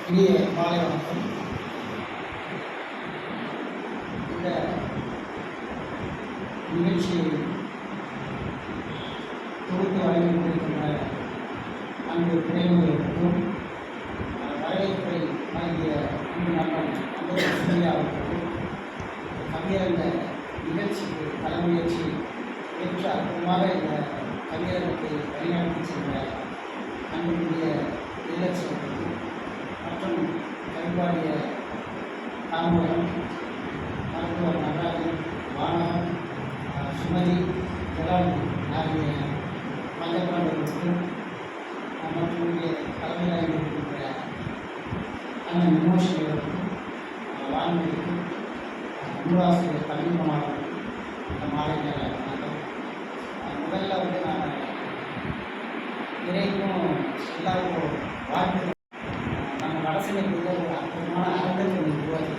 இனிய மாலை வணக்கம். இந்த நிகழ்ச்சியை தொகுத்து வழங்கிக் கொண்டிருக்கின்ற அன்பு துணைமுறைகளுக்கும் வரவேற்பை வழங்கிய அன்பு நண்பன் அம்பேத்கர் அவர்களுக்கும் கவியரங்க நிகழ்ச்சிக்கு தலைமையேற்றி ஏற்று அற்புதமாக இந்த கவியரங்கத்தை வழிநடத்தி சென்ற அன்புக்குரிய இலட்சியர்களுக்கும் மற்றும் கவிபாடிய தாமோதரம், மருத்துவர் நடராஜன், வானவன், சுமதி, ஜலாதி ஆகிய மஞ்சப்பாண்டவர்களுக்கும் மற்றும் இங்கே தலைமையில் இருக்கின்ற அண்ணன் விமோசனர்களுக்கும் வான்மொழிக்கும் நூலாசிரியர் தமிழ்மாணவர்களுக்கும் இந்த மாலை நேர வணக்கம். முதல்ல நான் இறைக்கும் எல்லாருக்கும் வாழ்த்து. நம்ம வடசென்னைக்குள்ள ஒரு அற்புதமான அரங்கத்தை உருவாக்கி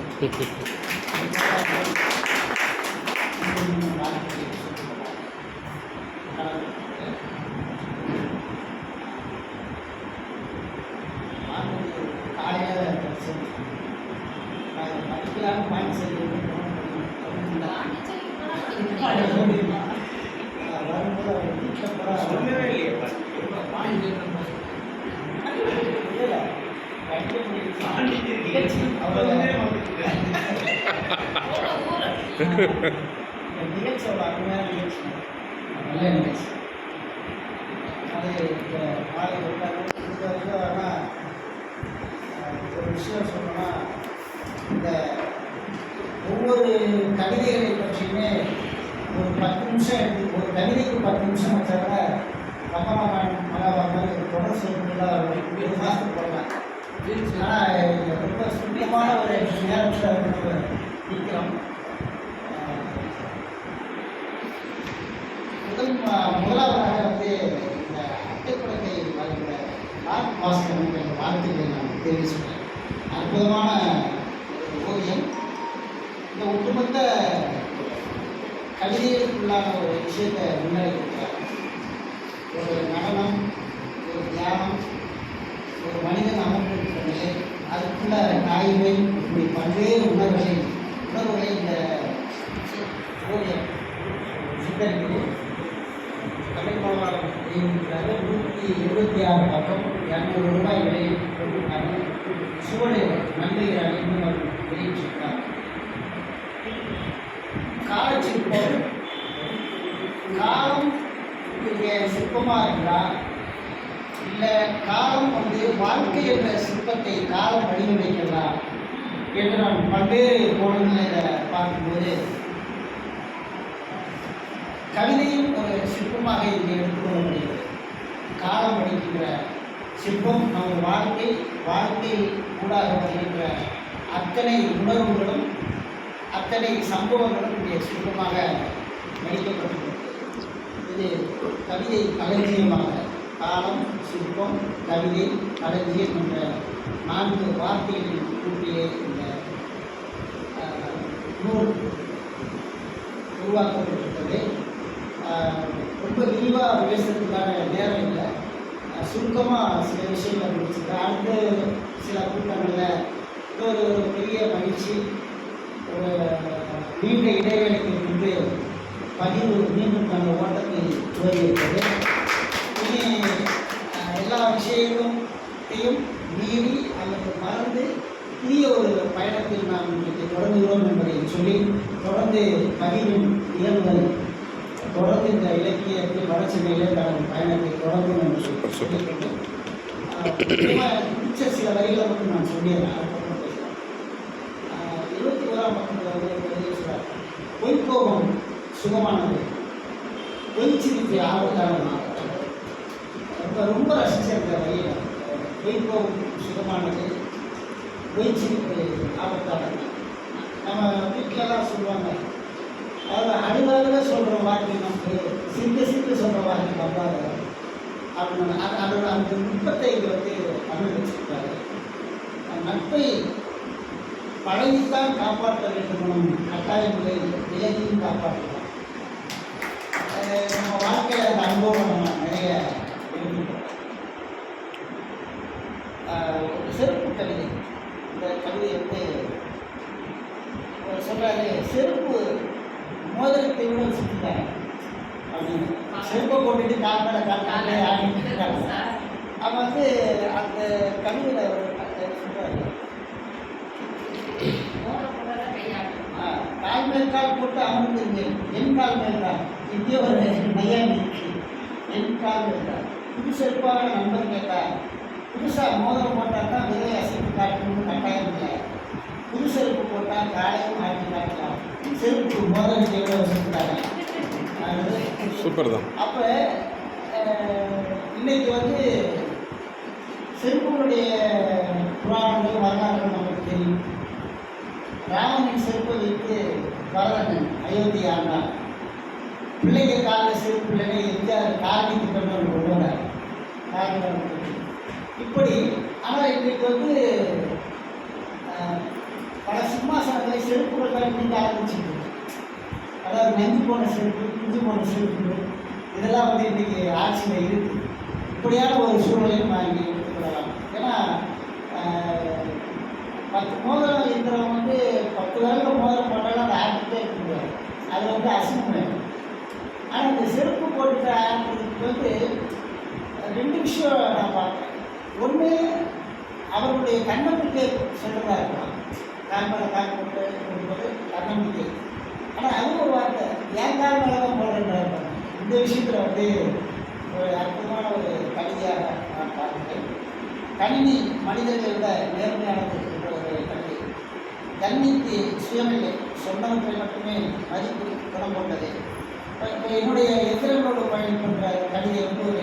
காலையில் படிக்கலான்னு பாயிண்ட் செய்ய வரும்போது அவர் வீட்டில் கூட சொல்லவே இல்லையே பாயிண்ட் இல்லை நிகழ்ச்சி அவ்வளோ அருமையான நிகழ்ச்சி, நல்ல நிகழ்ச்சி. அது இப்போ மாலை வரைக்கும். ஆனால் ஒரு விஷயம் சொல்லணும்னா, இந்த ஒவ்வொரு கவிதைகளை பற்றியுமே ஒரு 10 நிமிஷம் எடுத்து, ஒரு கவிதைக்கு 10 நிமிஷம் வச்சாக்க மகாபாரதம் ஒரு தொடர் சொல்லிலாம் ஒரு மாதத்துக்கு போடலாம். ஆனால் ரொம்ப சுத்தமான ஒரு நேரத்தில் நிற்கிறோம். முதலாவதாக இந்த அட்டைப்படத்தை வாழ்கிற ஆர்ட் மாஸ்டர் என்ற வார்த்தைகளை நான் தெரிவிச்சுக்கிறேன். அற்புதமான ஓவியம். இந்த ஒட்டுமொத்த கவிதைகளுக்குள்ளான ஒரு விஷயத்தை முன்னெடுக்கிறார். ஒரு நடனம், ஒரு தியானம், ஒரு மனிதன் அமர்ந்திருக்கிற நிலை, அதுக்குள்ள நாய்மை, இப்படி பல்வேறு உணர்வுகளை இந்த ஓவியம் சித்தரிக்கிறது. தமிழ் மாவட்டம் வெளியிட்டிருக்கிறாரு. 176 பக்கம், 200 ரூபாய் விலையில் போட்டிருக்காங்க. சுவடு நன்மைகிறார் இன்னும் அவர் வெளியிட்டிருக்கிறார். காலச்சிற்பம், காலம் இங்கே சிற்பமாக இருக்கிறார், இல்லை காலம் வாழ்க்கை என்ற சிற்பத்தை காலம் வடிவமைக்கிறதா என்று நான் பல்வேறு கோணங்களில் இதை பார்க்கும்போது, கவிதையும் ஒரு சிற்பமாக இங்கே எடுத்துக்கொள்ளப்படுகிறது. காலம் வடிக்கின்ற சிற்பம் நம்ம வாழ்க்கை ஊடாக வருகின்ற அத்தனை உணர்வுகளும் அத்தனை சம்பவங்களும் இங்கே சிற்பமாக வடிக்கப்பட்டுள்ளது. இது கவிதை களஞ்சியமாக காலம், சிற்பம், கவிதை, களஞ்சியம் என்ற 4 வார்த்தைகளின் கூட்டிய இந்த நூல் உருவாக்கப்பட்டிருக்கிறது. ரொம்ப விரிவாக பேசுறதுக்கான நேரம் இல்லை. சுருக்கமாக சில விஷயங்கள் முடிச்சுக்கிறேன். அடுத்த சில கூட்டங்களில் ஒரு பெரிய மகிழ்ச்சி, ஒரு நீண்ட இடைவேளைக்கு பின்பு பதிவு மீண்டும் அந்த ஓட்டத்தை துவங்கியிருக்கிறது. இனி எல்லா விஷயங்களையும் மீறி அல்லது மறந்து புதிய ஒரு பயணத்தில் நாம் இன்றைக்கு தொடங்குகிறோம் என்பதை சொல்லி, தொடர்ந்து பதிவின் இயல்புகள் தொடர்ந்து இந்த இலக்கியத்தில் வடசென்னையிலே தனது பயணத்தை தொடங்கும் என்று சொல்லிக்கொண்டு பிடிச்ச சில வரிகளை மட்டும் நான் சொல்லிடுறேன். 21ஆம் பக்கத்தில் சொல்கிறார், பொய்க்கோபம் சுகமானது, பொய்ச்சிரிப்பு ஆபத்தானது. ரொம்ப ரசித்த இந்த வரியில் பொய்க்கோபம் சுகமானது, பொய்ச்சிரிப்பு ஆபத்தானது. நம்ம வீட்டிலலாம் சொல்லுவாங்க, அதாவது அழுகாக சொல்கிற வார்த்தை நமக்கு சிரிக்க சொல்கிற வார்த்தை நம்பாத அப்படின்னு. அதோட அந்த நுட்பத்தை இங்கே அனுபவிச்சிருக்காரு. நட்பை பழகித்தான் காப்பாற்ற வேண்டும், கட்டாயங்களை விலகியும் காப்பாற்றலாம். நம்ம வாழ்க்கையில் அந்த அனுபவம் நம்ம நிறைய எடுத்துக்கிறோம். செருப்பு கவிதை செருப்பை போட்டுட்டு கால் மேலே கால் ஆடிட்டு இருக்காங்க. அப்போ வந்து அந்த கவிதையில் சொல்கிறாரு, கால் மேல் கால் போட்டு அமர்ந்திருந்தேன், என் கால் மேல் கால் இந்திய ஒரு நையாண்டிக்கு என் கால் மேல் கால். புது செருப்பாக நண்பர் கேட்டார், புதுசாக மோதிரம் போட்டால் தான் விலை அசைத்து காட்டணும்னு கட்டாயம் இல்லை, புது செருப்பு போட்டால் காலையும் ஆட்டி காட்டலாம், செருப்பு மோதிரத்தை எவ்வளோ வச்சுருக்காங்க. சூப்பர் தான். அப்போ இன்னைக்கு வந்து செருப்புடைய புராணங்கள் வரலாறுகள் நமக்கு தெரியும். ராமனின் செருப்பை வைத்து பரதன் அயோத்தி ஆண்டான். பிள்ளைங்க காலில் செருப்பு இல்லைன்னா எம்ஜிஆர் காரணி திட்டம் கொண்டு வந்தார். இப்படி ஆனால் இன்றைக்கு வந்து பல சிம்மாசனங்களை செருப்புகள் தான் பிடிக்க ஆரம்பிச்சுட்டு, அதாவது நஞ்சு போன செருப்பு, குஞ்சு போன செருப்பு, இதெல்லாம் வந்து இன்றைக்கி ஆட்சியில் இருக்குது. இப்படியான ஒரு சூழ்நிலையும் வாங்கி எடுத்துக்கொள்ளலாம். ஏன்னா 10 மோதிரம் இருக்கிறவங்க வந்து 10 விரலில் மோதிரம் போட்டாலும் அதை ஆட்டிகிட்டே இருக்க முடியாது, அது வந்து அசிங்கம் வேணும். ஆனால் இந்த செருப்பு போட்டுட்டு ஆடுறதுக்கு வந்து 2 விஷயம் நான் பார்க்குறேன். ஒன்று, அவர்களுடைய தன்னம்பிக்கை சொல்கிறதா இருக்கலாம், கால் மேலே கால் போட்டு போடும்போது தன்னம்பிக்கை. ஆனால் அது ஒரு வார்த்தை, ஏன் கால் மேலே தான் போடுறேன். இந்த விஷயத்தில் வந்து ஒரு அற்புதமான ஒரு கவிதையாக நான் பார்க்கிறேன். கணினி மனிதர்களை விட நேர்மையானது என்ற ஒரு கவிதை. கணினிக்கு சுயமில்லை, சொன்னவற்றை மட்டுமே மதிப்பு குணம் கொண்டது. இப்போ என்னுடைய எந்திரங்களோடு பயன்படுற கவிதை வந்து ஒரு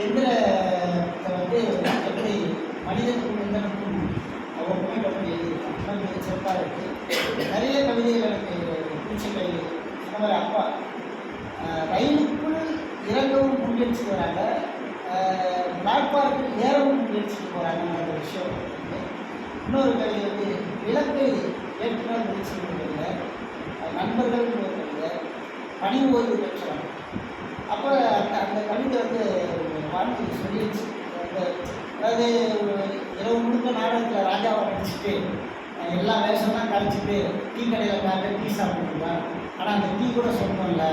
எந்திரத்தை வந்து எப்படி மனிதனுக்கும் எந்திரனுக்கும் ஒப்புமை பண்ணி எழுதியிருக்கான். மிக சிறப்பாக இருக்குது. நிறைய கவிதைகள் எனக்கு பிடிச்ச கவிதை. இந்த மாதிரி அப்பா ரயிலுக்குள் இறங்கவும் முயற்சி வராங்க, பிளாட்பார்க்கில் ஏறவும் முயற்சிக்கு போகிறாங்கன்ற விஷயம். இன்னொரு கவிதை வந்து விளக்கை ஏற்றுனர் முயற்சி பண்ணுறதில்லை, நண்பர்கள் கவிதை பணி ஓய்வு பெற்றவன். அப்போ அந்த கவிதை வந்து வாழ்க்கை சொல்லிடுச்சு. அதாவது இரவு முழுக்க நாடகத்தில் ராஜாவை நடிச்சுட்டு எல்லா வேஷம்லாம் கழிச்சிட்டு டீ கடையில் காட்ட டீ சாப்பிட்டுருக்கான். ஆனால் அந்த டீ கூட சொல்லணும்ல,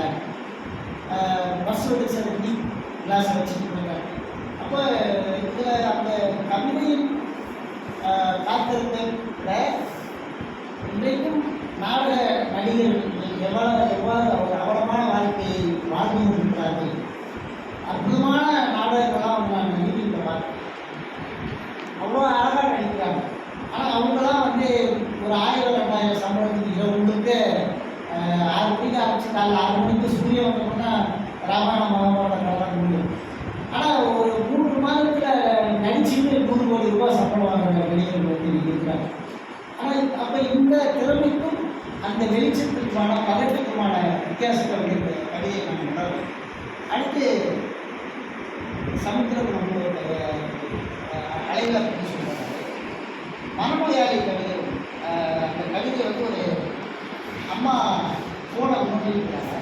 பஸ் வெடிச்சு அந்த டீ கிளாஸை வச்சுட்டு போயிருக்காங்க. அப்போ இதில் அந்த கவிதையின் காத்திருப்பை விட இன்றைக்கும் நாடக நடிகர்கள் எவ்வாறு ஒரு அவலமான வாழ்க்கையை வாழ்ந்து கொண்டிருக்கிறார்கள். அற்புதமான நாடகங்கள்லாம் அவங்க நான் யூடியூப்பில் பார்த்தேன். அவ்வளோ அழகாக நடிக்கிறாங்க. ஆனால் அவங்களாம் வந்து ஒரு 1000-2000 சம்பளத்துக்கு இரவு முழுக்க 6 மணிக்கு ஆரம்பிச்சு காலையில் 6 மணிக்கு சூரிய வந்தோம்னா ராமாயணம் மகாபாரதம் முடியும். ஆனால் ஒரு 3 மாதத்தில் நடிச்சுட்டு 100 கோடி ரூபாய் சம்பளம் வாங்குற நடிகர்கள் வந்து இருக்கிறாங்க. ஆனால் அப்போ இந்த திறமைக்கும் அந்த வெளிச்சத்துக்குமான பதட்டத்துக்குமான வித்தியாசத்தை வந்து இந்த கவிதையை நம்ம உணர்வோம். அடுத்து சமுத்திரம் நம்மளுடைய அலைகளை பற்றி சொல்கிறாங்க. மனநோயாளி கவிதை. அந்த கவிதை வந்து ஒரு அம்மா ஃபோனை நோண்டிருக்கிறாங்க.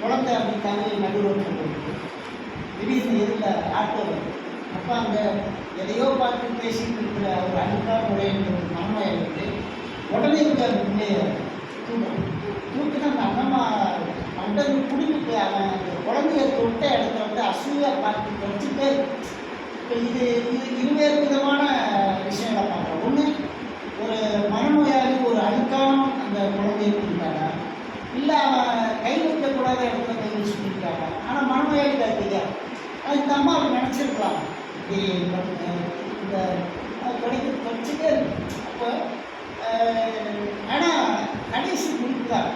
குழந்தை அப்படி தண்ணி நடுரோட்டில் போட்டு திடீர்னு எதிரில் ஆட்டோ வருது. அப்போ அந்த எதையோ பார்த்து பேசிட்டு இருக்கிற ஒரு அழுக்கான உடையின்ற ஒரு மனநோயாளி வந்து உடனே வந்து தூக்கினா அந்த அண்ணம்மா மண்டது குடிக்கிட்டு அவன் அந்த குழந்தைய தொட்ட இடத்துல வந்து அசூயாக பார்த்து வச்சுட்டு. இப்போ இது இருவேறு விதமான விஷயங்களை பார்க்குறோம். ஒன்று, ஒரு மனநோயாளி ஒரு அழுக்கான அந்த குழந்தையை கொடுத்தாங்க, இல்லை அவன் கை வைக்கக்கூடாத இடத்துல கை வச்சு கொடுத்தாங்க. ஆனால் மனநோயாளி கருத்துக்க அது இந்த அம்மா அப்படி நினச்சிருக்கலாம், இப்படி இந்த கிடைக்க வச்சுட்டே இருக்கு. அப்போ ஆனால் கடைசி குறிப்புதான்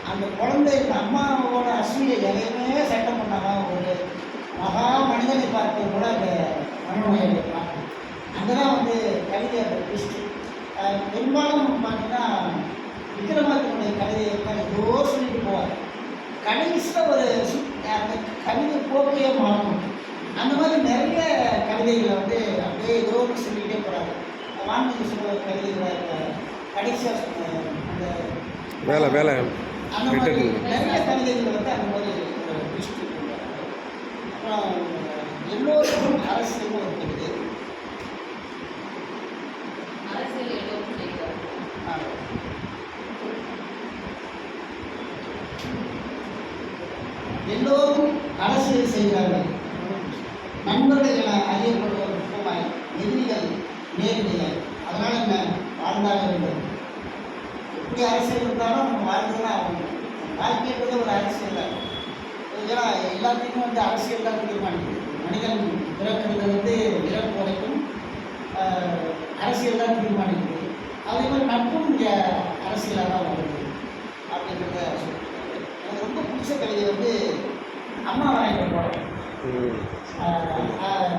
அந்த குழந்தை இந்த அம்மாவோட அசூயை எதையுமே சட்டம் பண்ணாமல் ஒரு மகா மனிதனை பார்த்து கூட அந்த மனநோயை பார்க்கணும். அங்கே தான் வந்து கவிதை அந்த ட்விஸ்ட்டு. பெரும்பாலும் பார்த்தீங்கன்னா விக்ரமாதித்தனுடைய கவிதையை ஏதோ சொல்லிட்டு போவார். கடைசியில் ஒரு அந்த கவிதை போக்கையே மாறணும். அந்த மாதிரி நிறைய கவிதைகளை வந்து அப்படியே ஏதோ ஒன்று சொல்லிகிட்டே போகிறாங்க. வான்மதி சொல்கிற கவிதைகளை கடைசியாக சொன்ன அந்த வேலை அந்த மாதிரி நிறைய கவிதைகள் வந்து அந்த மாதிரி ஒரு ட்விஸ்ட் பண்ணுவாங்க. அப்புறம் எல்லோருக்கும் அரசியல் ஒரு கவிதை. எல்லோரும் அரசியல் செய்கிறார்கள். நண்பர்கள் என அறியப்படுவோர் முக்கியமாய், எதிரிகள் நேர்நிலை. அதனால் என்ன வாழ்ந்தாக வேண்டும். எப்படி அரசியல் இருந்தாலும் நம்ம வாழ்ந்துதான் ஆகணும். வாழ்க்கைன்றது ஒரு அரசியல் தான். ஏன்னா எல்லாத்தையுமே அரசியல் தான் தீர்மானிக்குது. மனிதன் பிறக்கிறது இறப்பு வரைக்கும் அரசியல் தான் தீர்மானிக்குது. அதே மாதிரி நட்பும் இங்கே அரசியலாக தான் வருது அப்படின்றத சொல்லியிருக்காரு. எனக்கு ரொம்ப பிடிச்ச கவிதை அம்மா வாங்கிட்ட படம்.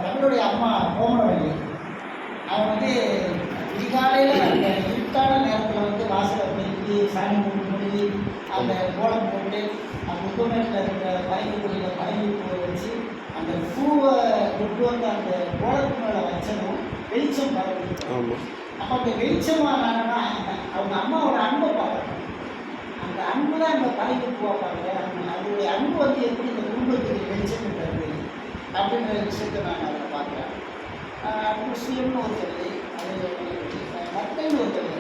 தமிழுடைய அம்மா கோமலவல்லி. அவன் அதிகாலையில் அந்த இருட்டான நேரத்தில் வாசலை பெருக்கி சாமி கும்பிட்டு அந்த கோலம் போட்டு அந்த முகமேட்டில் இருக்கிற பறவை கொடியில் பறவை பூவை வச்சு அந்த பூவை கொண்டு வந்து அந்த கோலத்து மேலே வச்சதும் வெளிச்சம் பரவி. அப்போ அந்த வெளிச்சமானாங்கன்னா அவங்க அம்மாவோட அன்பை பார்க்கணும். அந்த அன்பு தான் அந்த பறவை பூவை பார்க்குறேன். அவங்களுடைய அன்பு எப்படி இந்த குடும்பத்துக்கு வெளிச்சம் தருது அப்படின்ற விஷயத்தை நான் அதில் பார்க்குறேன். முஸ்லீம்னு ஒரு கவிதை, அது மக்கள்னு ஒரு கவிதை.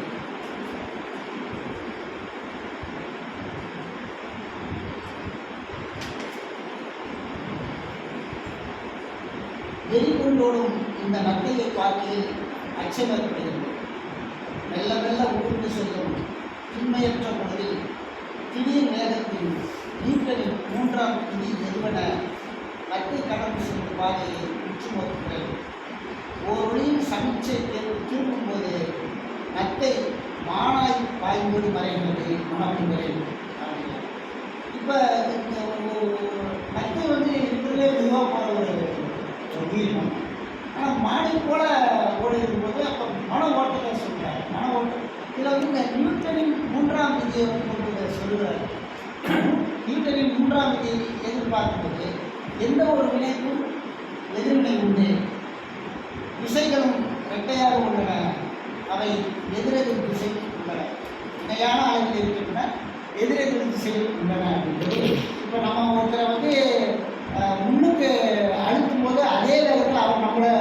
வெறிகொண்டோடும் இந்த நத்தையை பார்க்கையில் அச்சம் ஏற்படுகிறது. மெல்ல மெல்ல ஊர்ந்து செல்லும் திண்மையற்ற பொழுதில் திடீர் வேகத்தில் நீர்களின் 3ஆம் விதி எதுவென நத்தை கடந்து செல்லும் பாதையை உற்று நோக்குகிறேன். ஓரொழியின் சமீட்சை திரும்பும்போது நத்தை மானாய் பாய்மூடி மறைகிறது மணக்குகிறேன். இப்போ நத்தை இருக்கிறதே மெதுவாக போகிற ஒரு உயிரினம். ஆனால் மானை போல ஓடி இருக்கும்போது அப்போ மன ஓட்டத்தை சொல்கிறார். மன ஓட்டம் இதில் இந்த நியூட்டனின் 3ஆம் விதியை கொண்டு சொல்கிறார். நியூட்டனின் 3ஆம் விதியை எதிர்பார்க்கும்போது எந்த ஒரு வினைக்கும் எதிர்வினை உண்டு. திசைகளும் இரட்டையாக உள்ளன. அவை எதிரெதிர் திசை உள்ளன. இணையான அளவில் இருக்கின்றன, எதிரெதிர் திசைகள் உள்ளன அப்படின்றது. இப்போ நம்ம ஒருத்தரை முன்னுக்கு அழுத்தும் போது அதே வேகத்தில் அவர் நம்மளை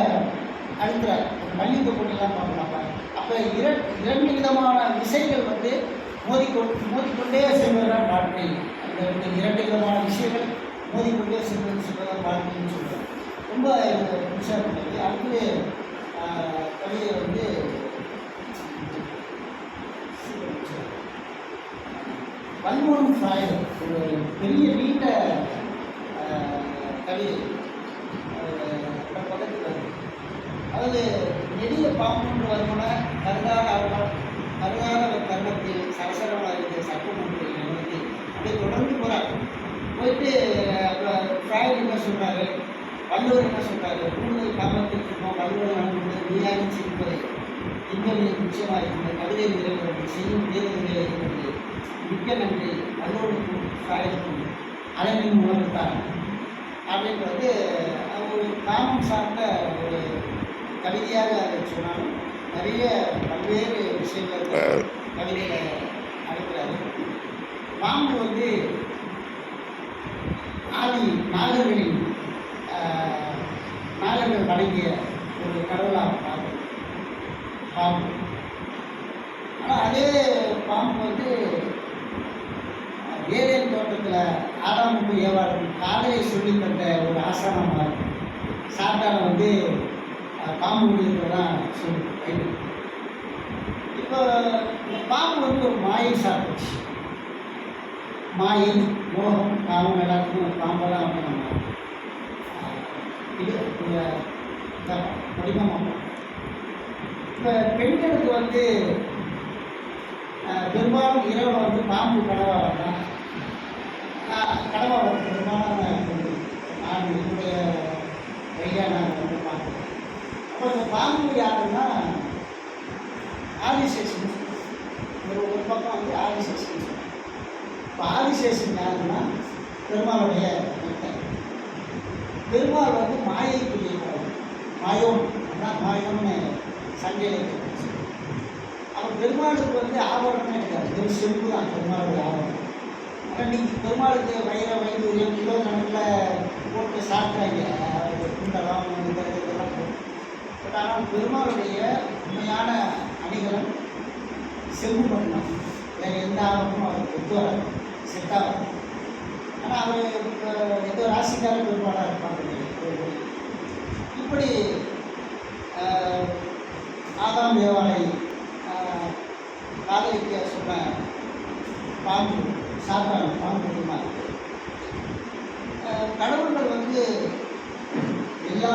அழுத்துறார். மல்லிகை போட்டிலாம் பார்க்கலாம். அப்போ இரண்டு விதமான விசைகள் மோதிக்கொண்டே செல்வதுதான் வாழ்க்கை. அந்த இரண்டு விதமான விஷயங்கள் மோதிக்கொண்டே செல்வதுதான் வாழ்க்கைன்னு சொல்கிறேன். ரொம்ப பிடிச்சா இருந்தது. அடுத்து கவிதை வல்மோன் ஃப்ராய்டு ஒரு பெரிய நீண்ட கவிதை பக்கத்தில் வருது. அதாவது நெடிய பாம்பு வருமான கருதாத தருணத்தில் சரசரமாக சட்டமன்றத்தில் நடத்தி அப்படியே தொடர்ந்து போகிறார். போயிட்டு ஃப்ராய்டு என்ன சொல்கிறாரு, வள்ளுவர் என்ன சொல்கிறாரு, கூடுதல் காரணத்தில் இருக்கோம் வள்ளுவர் நடந்து நீயாகி சிரிப்பதை இன்னொரு நிச்சயமாக இருக்கிறது. கவிதை நிறைவேறது செய்யும் தேர்தல்களை இருக்கிறது. மிக்க நன்றி வள்ளுவருக்கும் ஃப்ராய்டுக்கும் அலைமின் உணர்வுத்தான் அப்படின்றது ஒரு காமம் சார்ந்த ஒரு கவிதையாக அதை சொன்னாலும் நிறைய பல்வேறு விஷயங்கள் கவிதைகளை அழைக்கிறாரு. பாம்பு ஆதி நாகர்கள் வழங்கிய ஒரு கடவுளாக பார்க்குறது பாம்பு. ஆனால் அதே பாம்பு ஏதேன் தோட்டத்தில் ஆதாமுக்கு ஏவாளுக்கும் காலையை சொல்லி தந்த ஒரு ஆசானமாக இருக்கும். சாப்பிட்டால பாம்பு இருக்கிறதான் சொல்லி. இப்போ இந்த பாம்பு ஒரு மாயை சாப்பிடுச்சு. மாயை மோகம் காமம் எல்லாத்துக்கும் ஒரு பாம்பெல்லாம் நம்ம இது வடிவமாக. இப்போ பெண்களுக்கு பெரும்பாலும் இரவு பாம்பு கடவாக வரலாம். கடவாக வரும் பெரும்பாலான நான் என்னுடைய வழியாக நான் பார்க்குறேன். அப்போ இந்த பாம்பு யாருன்னா ஆதிசேஷன். ஒரு பக்கம் ஆதிசேஷன். இப்போ ஆதிசேஷன் யாருன்னா பெருமாளுடைய மெத்தை. பெருமாள் மாயைக்குரிய மாயோன் அதான் மாயோன்னு சண்டையில் அப்போ பெருமாளுக்கு ஆபரணமே இருக்காது. ஒரு செம்பு தான் பெருமாளுடைய ஆபரணம். ஆனால் இன்றைக்கி பெருமாளுக்கு வைடூரியம் கிலோ கணக்கில் போட்டு சாப்பிட்றாங்க. குண்டலம் இதெல்லாம் போட்டு. பட் ஆனால் பெருமாளுடைய உண்மையான அணிகலம் செம்பு மட்டும்தான். வேறு எந்த ஆபரணமும் அவருக்கு ஒத்து வராது, செட்டாகும். ஆனால் ஆனால் அவர் ஏதோ ராசிக்கார பெருமாளாக இருப்பாங்க. இப்படி ஆதாம் ஏவாளை காதலிக்க சொன்ன பாம்பு சாத்தான் பாம்பு தெரியுமா? கடவுள்கள் வந்து எல்லா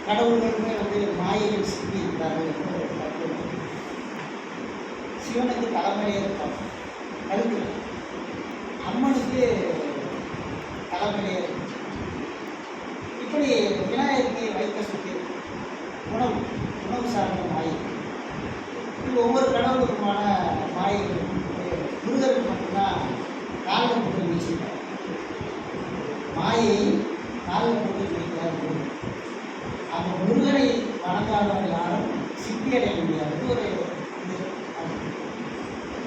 கடவுள்களுமே வந்து மாயையில் சிக்கி இருக்கிறார்கள் என்று ஒரு கருத்து. சிவனுக்கு தலைமையிலே இருப்பான் கருத்து, அம்மனுக்கு தலைமையிலே இருக்கும். இப்படி விநாயகருக்கு வைக்க சுற்றி உணவு உணவு சார்ந்த மாயை, இது ஒவ்வொரு கடவுளுக்குமான மாயைகள். முருகருக்கு மட்டும்தான் காலில் போட்டு வீசிட்டார், மாயை காலில் போட்டு வீசிட்டார். அந்த முருகனை வணங்காதவர்கள் யாரும் சித்தி அடைய முடியாது. ஒரு இது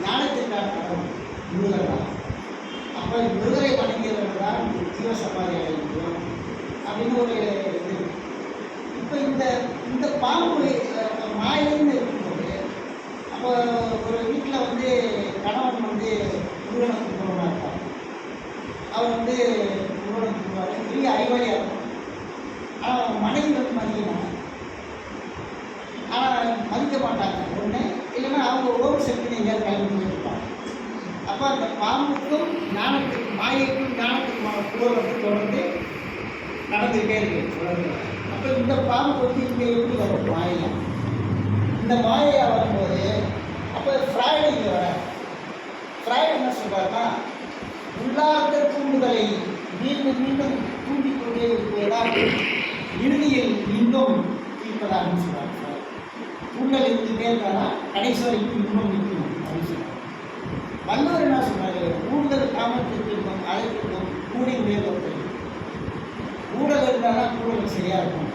ஞானத்திற்கான கடவுள் முருகர் தான். அப்போ முருகரை வணங்கியவர்கள் தான் ஜீவசமாதி அடைய முடியும் அப்படின்னு ஒரு இது. இப்போ இந்த பாம்பு மாயைன்னு இருக்கும்போது, அப்போ ஒரு வீட்டில் வந்து கணவன் வந்து முருகனை கும்பிடுவா இருப்பார். அவர் வந்து முருகனை கும்பிடுவார், பெரிய அறிவாளியாக இருக்கும். ஆனால் மனைவி வந்து மதிக்கணும், ஆனால் மதிக்க மாட்டாங்க. ஒன்று இல்லைன்னா அவங்க ஓவர் சக்தி எங்கேயாவது கிளம்பி போயிருப்பாங்க. அப்போ அந்த பாம்புக்கும் ஞானத்துக்கும் மாயைக்கும் ஞானத்துக்குமான போர் வந்து தொடர்ந்து நடந்துக்கிட்டே இருக்கு உலகத்தில். அப்போ இந்த பாம்பு வந்து இங்கே எப்படி வரும் மாயை? இந்த மாயையாக வரும்போது அப்போ ஃப்ராய்டு இங்கே வர. ஃப்ராய்டு என்ன சொல்கிறாருன்னா, உள்ளார்ந்த தூண்டுதலை மீண்டும் மீண்டும் தூண்டிக்கொண்டே இருப்பதால் இறுதியில் இன்பம் தீர்ப்பதாகனு சொல்கிறார். தூண்டல் இருந்துகிட்டே இருந்தாலும் கடைசி வரைக்கும் இன்பம் நிற்கும் அப்படின்னு சொல்கிறார். வள்ளுவர் என்ன சொல்கிறாரு? ஊடுதல் காமத்திற்கு இருக்கும், அழைத்திருக்கும் கூடி உயர்வு. ஊடல் இருந்தால்தான் கூடல் சரியாக இருக்கும்.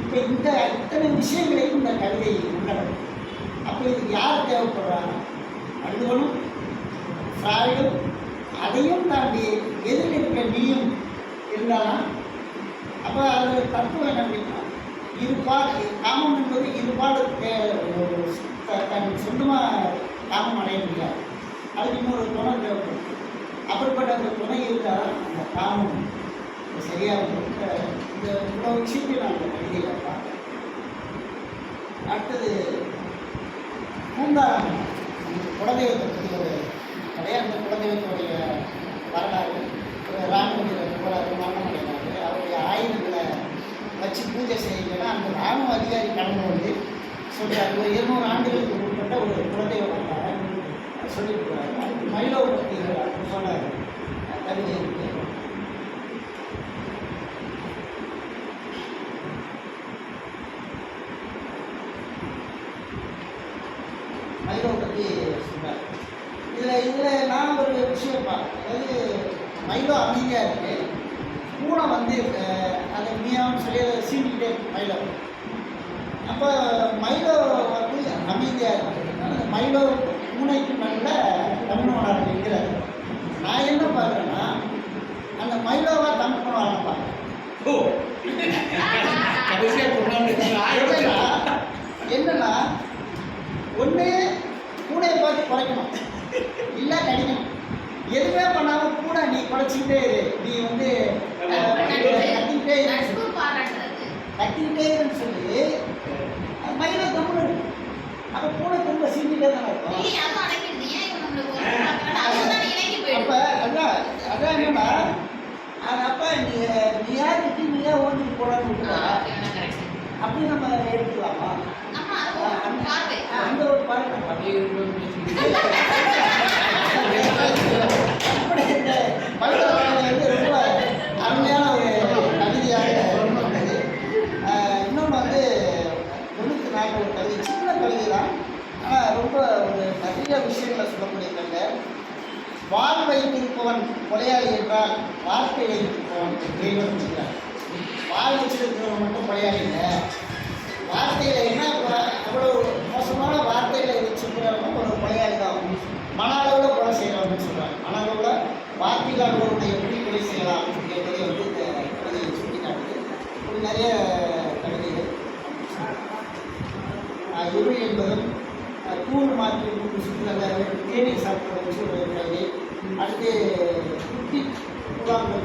இப்போ இந்த இத்தனை விஷயங்களையும் இந்த கவிதை உள்ளடக்கும். அப்போ இதுக்கு யார் தேவைப்படுறாங்க? வள்ளுவனும் ஃப்ராய்டும், அதையும் தாண்டி எதில் இருக்கிற நீயும் இருந்தாலும். அப்போ அது தத்துவம் என்ன அப்படின்னா, இருபாடு காமம் என்பது இருபாடு தன் சொந்தமாக காமம் அடைய முடியாது, அதுக்கு இன்னொரு துணை தேவைப்படும். அப்படிப்பட்ட அந்த துணை இருந்தால் அந்த காமம் சரியாக இந்த இவ்வளோ விஷயத்தை நான் அந்த கவிதையில் பார்க்குறேன். அடுத்தது பூங்காரம், குலதெய்வத்தை பற்றி ஒரு கிடையாது. அந்த குலதெய்வத்துடைய வரலாறு, ராணுவ வீரர் போராது மரணம் அடைந்தார். அவருடைய ஆயுதங்களை வச்சு பூஜை செய்யுங்கன்னா அந்த ராணுவ அதிகாரி கடந்து வந்து சொல்கிறார். ஒரு 200 ஆண்டுகளுக்கு உட்பட்ட ஒரு குலதெய்வ வரலாறு சொல்லிட்டு போகிறார். அதுக்கு மயிலோ பற்றி சொன்னார் கவிதை இருக்கு. மயிலோ பற்றி சொல்கிறார். இதில் நான் ஒரு விஷயம் பார்க்குறேன். அதாவது மயிலோ அமைதியாக இருக்குது, பூனை வந்து அதை மீயான்னு சொல்லி அதை சீண்டிக்கிட்டே இருக்கு மயிலோ. அப்போ மயிலோ வந்து அமைதியாக இருக்குது. அந்த மயிலோ பூனைக்கு நல்ல தமிழ்நாடு இருக்கிறார். நான் என்ன பார்க்குறேன்னா, அந்த மயிலோவை தமிழ்நாடு பார்க்குறேன். என்னன்னா, ஒன்று பூனையை பார்த்து குறைக்கணும், இல்லை கடிக்கணும். எதுவுமே பண்ணாமல் பூனை நீ குறைச்சிக்கிட்டே இரு, நீ வந்து கத்திக்கிட்டே இருன்னு சொல்லி மயிலை தமிழ். அப்போ பூனை திரும்ப சீண்டிகிட்டே தானே இருக்கும். அப்போ அதான் என்னன்னா, அது அப்போ நீ யாருக்கு நீ ஏன் ஓட்டிட்டு போடான்னு விட்டுருவா அப்படி நம்ம எடுத்துக்கலாமா? அந்த ஒரு பாருங்க இந்த பல்கலைக்கழகம் வந்து ரொம்ப அருமையான ஒரு கவிதையாக இருந்தது. இன்னொன்று வந்து 94 ஒரு கவிதை, சின்ன கவிதை தான், ஆனால் ரொம்ப ஒரு நிறைய விஷயங்களை சொல்லக்கூடிய கவிதை. வாழ் வைத்திருப்பவன் கொலையாளி என்றால் வாழ்க்கை வைத்திருப்பவன் தெய்வம் இருக்கிறார். வாழ் வச்சிருக்கிறவன் மட்டும் கொலையாளி இல்லை, வார்த்தையில் என்ன அவ்வளோ மோசமான வார்த்தைகளை வச்சுக்கிறவங்க ஒரு கொலையாளி தான். மன அளவில் கொலை செய்யலாம்னு சொல்கிறாங்க. மன அளவில் வார்த்தையில் அவர்களுடைய எப்படி கொலை செய்யலாம் என்பதை வந்து இந்த கவிதையை சுட்டி காட்டுது. இப்படி நிறைய கவிதைகள். இருள் என்பதும் தூள் மாற்றி சுற்றுலாங்க தேநீர் சாப்பிட வச்சு ஒரு கவிதை. அடுத்து குட்டி கூழாங்கல்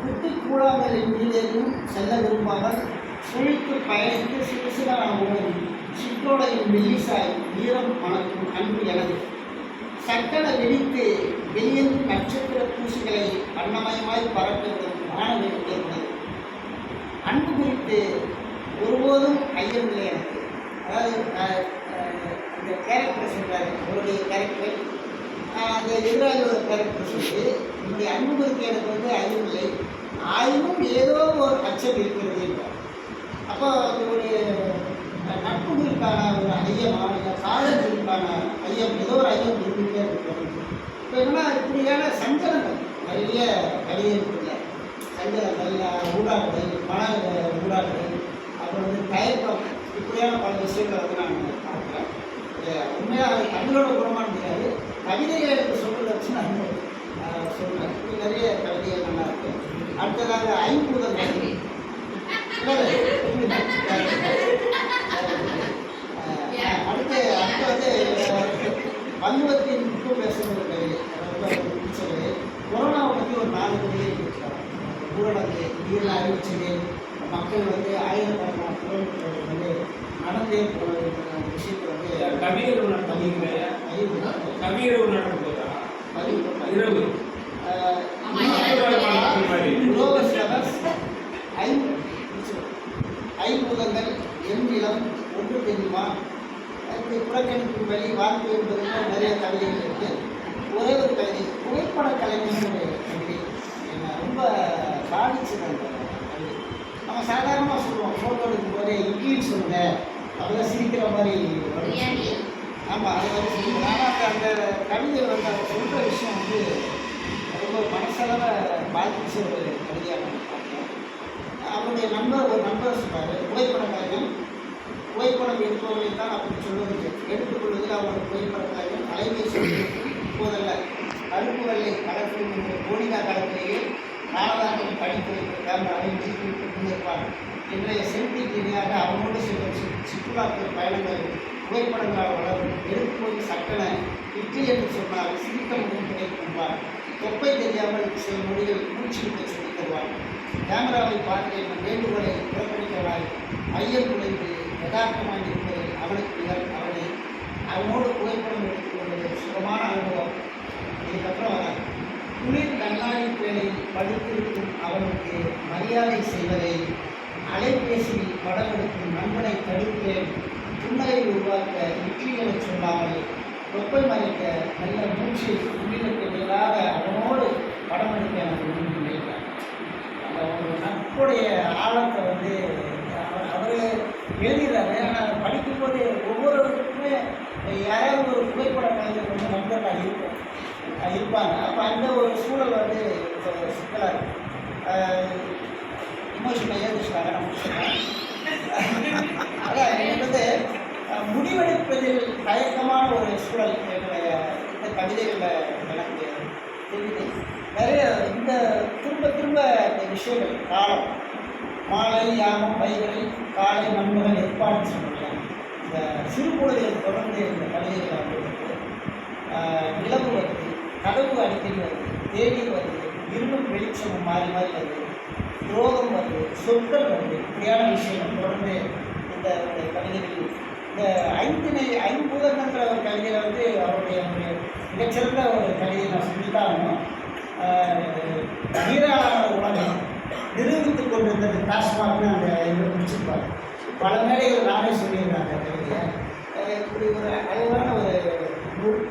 குட்டி கூழாங்கலின் மீதேயும் செல்ல விரும்பாமல் சுழித்து பயணித்து சிறுசிலான ஒரு சிற்றோடையின் மெல்லிசாய் ஈரம் மணக்கும் அன்பு எனது சக்கர வெடித்து வெளியில் நட்சத்திர பூசிகளை வண்ணமயமாய் பறக்கவிடும் வானவில் ஏற்படுது. அன்பு குறித்து ஒருபோதும் ஐயமில்லை எனக்கு. அதாவது அந்த கேரக்டர் சொல்கிறாரு, அவருடைய கேரக்டர் அந்த எதிராளியோட கேரக்டர் சொல்லி என்னுடைய அன்பு குறித்து எனக்கு வந்து ஐயமில்லை, ஆயினும் ஏதோ ஒரு அச்சம் இருக்கிறது என்றார். அப்போ அவருடைய நட்பு குறிப்பான ஒரு ஐயமா இல்லை காதல் குறிப்பான ஐயம், ஏதோ ஒரு ஐயம் இருந்துகிட்டே இருக்கிறது. இப்போ என்னன்னா இப்படியான சஞ்சலங்கள் நிறைய கவிதைகளுக்குள்ள சஞ்சலங்கள், ஊடாடுதல், மன ஊடாடுதல், அப்புறம் வந்து தயக்கம், இப்படியான பல விஷயங்களை வந்து நான் பார்க்குறேன். உண்மையாக அது தமிழோட குணமாக முடியாது, கவிதைகளை எனக்கு சொல்கிறத வச்சு நான் சொல்கிறேன். இப்படி நிறைய கவிதைகள் நல்லா இருக்கு. அடுத்ததாக ஐம்பூதம் கவிதை அடுத்து வந்து பன்முகத்தின் முக்கிய பேசுகிற கவிதை ரொம்ப பிடிச்சது. கொரோனாவை பற்றி ஒரு 4 கவிதை கொடுத்தாங்க. ஊரடங்கு திடீர்னு அறிவிச்சது, மக்கள் வந்து ஆயிரக்கணக்கான கிலோமீட்டர் வந்து நடந்தே போன விஷயத்தை வந்து கவிஞர் ஐம்பூதங்கள் எண்ணிலம் ஒன்று தெரியுமா, அதுக்கு புறக்கணிக்கும் வழி வாழ்க்கை என்பதுக்கு நிறைய கவிதைகள் இருக்குது. ஒரே ஒரு கவிதை புகைப்பட கலைஞர்களுடைய கவிதை என்ன ரொம்ப பாதிச்சது. அந்த கவிதை நம்ம சாதாரணமாக சொல்லுவோம், ஃபோட்டோ எடுக்கும் போதே இட்லின்னு சொல்லுங்க, அதெல்லாம் சிரிக்கிற மாதிரி வரும். ஆமாம், அது வந்து சொல்லுவோம். ஆனால் அந்த கவிதை வந்து அவர் சொல்கிற விஷயம் வந்து ரொம்ப மனசளவை பாதிச்ச ஒரு கவிதையாக நான் பார்க்குறேன். அவருடைய ஒரு நண்பர் சொன்னார், புகைப்பட கலைஞன் புகைப்படம் எடுப்பவர்களை தான் அப்படி சொல்வதில்லை, எடுத்துக்கொள்வதில் அவருடைய புகைப்பட கலைஞன் அலைபேசி இப்போதல்ல கருப்பு வெள்ளை கடற்கரை என்ற கோடிகா கடற்கரையே நாளதாக்கம் படிப்பு கேமராவை நிறுத்திவிட்டு முன்னிற்பார். இன்றைய செல்ஃபிக்கு இணையாக அவனோடு செல்லும் சுற்றுலாக்கள் பயணங்கள் புகைப்படங்களால் வளரும். எடுக்கும்போது சட்டன இட்லி என்று சொன்னால் சிரிக்க முடியும் கிடைக்கும்பார். தொப்பை தெரியாமல் சில மொழிகள் மூச்சு விட்டு சொல்லித் தருவார். கேமராவை பார்த்து என் வேண்டுகோளை புறக்கணிக்கவாய் ஐயம் குறைந்து யதார்த்தமாக இருப்பதை அவனுக்கு நிகழ் அவனோடு புகைப்படம் எடுத்துக்கொள்வது சுகமான அனுபவம். இதுக்கப்புறம் வர குளிர் கண்ணாடி பேழையில் படித்திருக்கும் அவனுக்கு மரியாதை செய்வதை அலைபேசியில் படம் எடுக்கும் நண்பனை தடுப்பேன். புன்னகை உருவாக்க இட்லிகளை சொல்லாமல் தொப்பை மறைக்க நல்ல மூச்சு உள்ளிடக்கு இல்லாத அவனோடு படம் எடுக்க எனக்கு விரும்பி நினைக்கிறார். அந்த ஒரு நட்புடைய ஆழத்தை வந்து அவர் எழுதுகிறாரு. ஆனால் படிக்கும்போது ஒவ்வொருவருக்குமே யாராவது ஒரு புகைப்பட கலைஞர் வந்து நண்பர்கள் இருப்பாங்க. அப்போ அந்த ஒரு சூழல் வந்து சிக்கலாக இருக்கும். இமோஷனல் ஏதுச்சாங்க நம்ம சொல்லுவாங்க. அதான் எனக்கு வந்து முடிவெடுப்பதில் தயக்கமான ஒரு சூழல் என்னுடைய இந்த கவிதைகளில் எனக்கு தெரியுது. நிறைய இந்த திரும்ப இந்த விஷயங்கள் காலம், மாலை யாமம் வைகளை காலை நண்பர்கள் ஏற்பாடு சொல்லுவாங்க. இந்த சிறு பொழுதில் தொடர்ந்து இந்த கவிதைகளை வந்து நிலவு வருது, கதவு அடிக்கடி வருது, தேடி வருது, இருளும் வெளிச்சமும் மாறி வருது, துரோகம் வருது, சொற்கள் வருது, இப்படியான விஷயங்கள் தொடர்ந்து இந்த கவிதைகள். இந்த ஐம்பூதங்கள்ன்ற ஒரு கவிதையில் வந்து அவருடைய மிகச்சிறந்த ஒரு கவிதையை நான் சொல்லித்தாகணும். நீராளான உலகம் நிரூபித்துக் கொண்டிருந்தது டாஸ்மாக்னு அந்த இதை முடிச்சிருப்பாங்க. பல மேடைகள் நானே சொல்லியிருந்தேன் அந்த கவிதையை. இப்படி ஒரு அழகான ஒரு நூல்.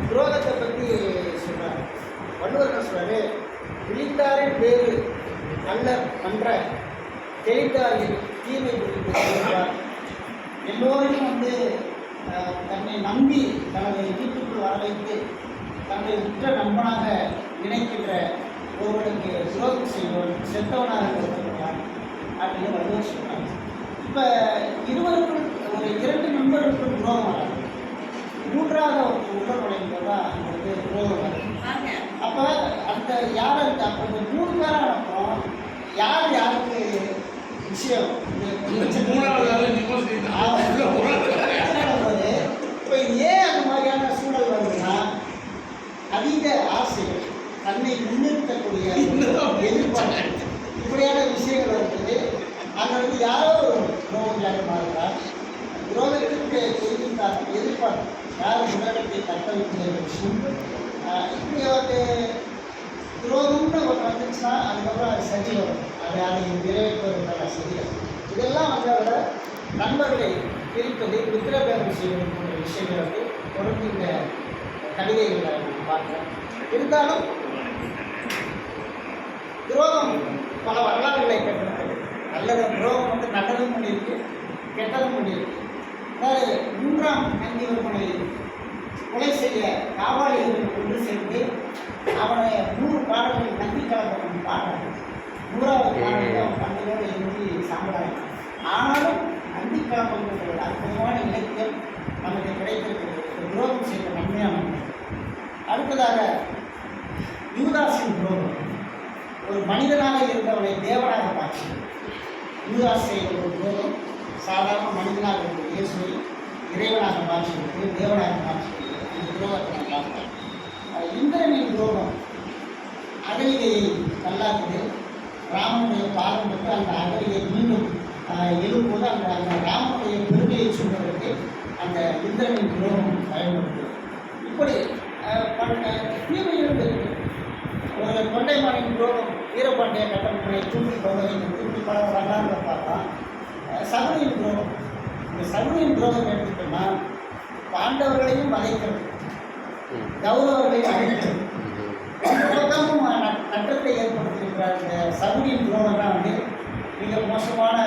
துரோகத்தை பற்றி சொல்கிறார் வள்ளுவர். சொல்கிறாரு, விழித்தாரின் வேறு நல்ல நன்ற தெளித்தாரின் தீமை குறிப்பிட்டார். எல்லோரையும் வந்து தன்னை நம்பி தனது வீட்டுக்குள் வர வைத்து தன்னை உற்ற நண்பனாக நினைக்கின்ற ஒருவனுக்கு துரோகம் செய்வன் செத்தவனாக கருதப்படுவான் அப்படின்னு வள்ளுவர் சொல்கிறாங்க. இப்போ இருவருக்கும் ஒரு 2 நண்பர்களுக்கும் துரோகம் வராது, 3ஆவது ஒரு உள்ள நுழைந்தது தான் அந்த வந்து துரோகம் வரும். அப்போ அந்த யாருக்கு அப்போ இந்த 3 பேராக அப்புறம் யாருக்கு விஷயம் இந்த மூணாவது ஆளு நிம்மதி உள்ள போறாரு. இப்போ ஏன் அந்த மாதிரியான சூழல் வருதுன்னா அதிக ஆசைகள் தன்னை முன்னிறுத்தக்கூடிய எதிர்பார்ப்பு இப்படியான விஷயங்கள் இருக்குது. அங்கே வந்து யாரோ ஒரு துரோகியாக மாறுறார். துரோகத்திற்கு எதிர்பார்ப்பு யார் உலகத்தை தக்க வைக்கிற விஷயம் இப்படி வந்து துரோகம்னு ஒன்று வந்துச்சுன்னா அதுக்கப்புறம் அது சரி வரும். அதை நிறைவேற்றுவதற்கான சரியாக இதெல்லாம் வந்து அவரோட நண்பர்களை பிரிப்பது மித்திரபேதம் செய்வது போன்ற விஷயங்கள் வந்து தொடர்ந்து இந்த கவிதைகளை பார்க்கிறோம். இருந்தாலும் துரோகம் பல வரலாறுகளை பெற்றிருக்கிறது. நல்லது துரோகம் வந்து நல்லதும் பண்ணியிருக்கு, கெட்டதும் பண்ணியிருக்கு. அதாவது 3ஆம் நந்திவர்மனை கொலை செய்ய காவாளிகள் கொண்டு சேர்ந்து அவனை 100 பாடல்கள் நந்தி கலந்தவன் பாடுறான். 100வது பாடலில் அவன் பண்டிகையோடு இருந்து சாம்பிடாங்க. ஆனாலும் நந்தி கலம்புங்கிற ஒரு அற்புதமான இலக்கியம் நமக்கு கிடைத்திருக்கிறது. துரோகம் செய்த நன்மையான. அடுத்ததாக யூதாஸின் துரோகம். ஒரு மனிதனாக இருந்தவனை தேவனாக மாற்றி யூதாஸ் செய்த ஒரு துரோகம். சாதாரண மனிதனாக இருந்த இயேசுவை இறைவனாக மாற்றிவிட்டு தேவனாக மாற்றிவிட்டு இந்த துரோகத்தை நான் பார்த்தேன். இந்திரனின் துரோகம் அகலிகையை நல்லாக்குது. ராமனுடைய பாதம் வந்து அந்த அகலியை மீண்டும் எழும்போது அந்த ராமனுடைய பெருமையை சொல்வதற்கு அந்த இந்திரனின் துரோகம் பயன்படுது. இப்படி தீமையிலிருந்து ஒரு தொண்டைமானின் துரோகம் வீரபாண்டிய கட்டமைப்பை தூக்கி போவதை தூக்கி பல வரலாறுகளை பார்த்தா சகுனியின் துரோகம். இந்த சகுனியின் துரோகம் எடுத்துட்டோம்னா பாண்டவர்களையும் வதைக்கிறது, கௌரவர்களையும் அழைக்கிறது, பக்கமும் நட்டத்தை ஏற்படுத்தியிருக்கிற இந்த சகுனியின் துரோகம் தான் வந்து மிக மோசமான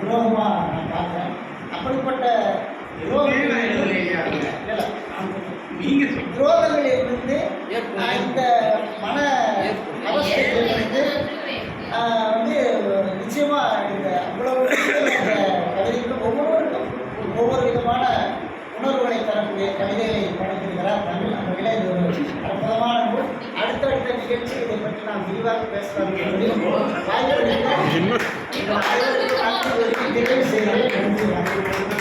துரோகமாக நான் பார்க்குறேன். அப்படிப்பட்ட துரோகங்களிலிருந்து இந்த மன அவஸ்தைகளிலிருந்து வந்து நிச்சயமாக இந்த அவ்வளவு கவிதைகளும் ஒவ்வொருவருக்கும் ஒவ்வொரு விதமான உணர்வுகளை தரக்கூடிய கவிதைகளை படைத்திருக்கிறார் தமிழ். அந்த விலை இது ஒரு அற்புதமான நூல். அடுத்தடுத்த நிகழ்ச்சி இதை பற்றி நாம் விரிவாக பேசலாம். வாய்ப்பு நிறைவு செய்கிறேன்.